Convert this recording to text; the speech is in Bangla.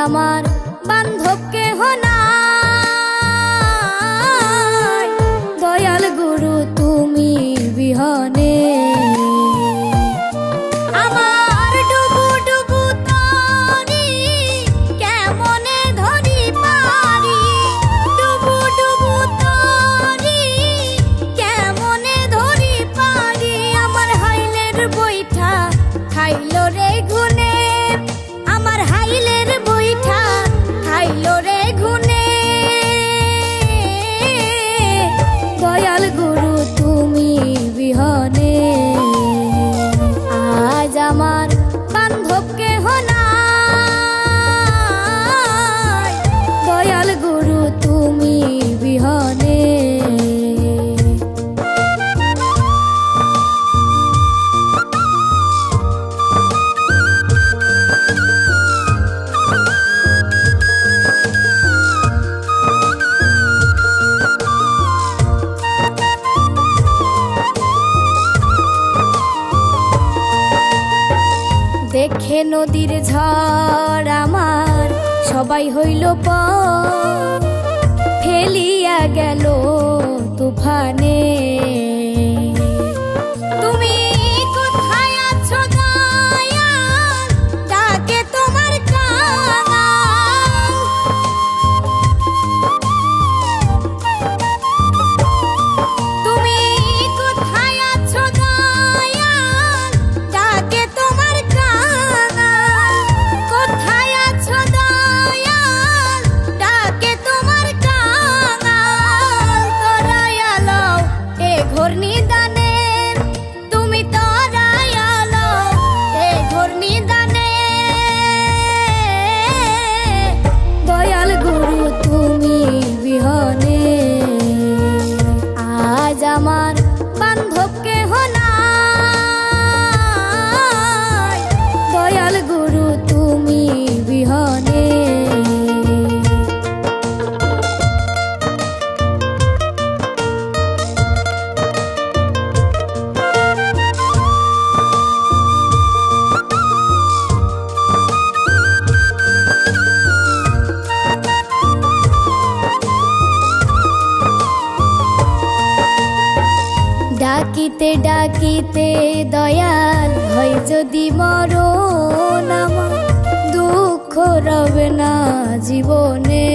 আমার বান্ধব কেহ নাই, দয়াল গুরু তুমি বিহনে। আমার ডুবু ডুবু তরি কেমনে ধরি পারি, ডুবু ডুবু তরি কেমনে ধরি পারি। আমার হাইলের বৈঠা খাইলো রে গুনে, আমার হাইলের বৈঠা খাইলো রে গুনে। দয়াল গুরু তুমি বিহনে আজ আমার বান্ধব কেহ নাই, দয়াল গুরু তুমি বিহনে। দেখে নদীর ঝড় আমার সবাই হইল পর, ফেলিয়া গেল তুফানে। তুমি কোথায় আছো দয়াল, ডাকে তোমার কাঙাল। তুমি কোথায় আছো দয়াল, ডাকে তোমার কাঙাল। কোথায় আছো দয়াল, ডাকে তোমার কাঙাল। তোরাইয়া লও এ ঘোর নিদানে, তুমি তোরাইয়া লও এ ঘোর নিদানে। দয়াল গুরু তুমি বিহনে আজ আমার বান্ধব কেহ নাই, দয়াল গুরু তুমি বিহনে। ডাকিতে ডাকিতে দয়াল হয় যদি মরণ, আমার দুঃখ রবে না জীবনে।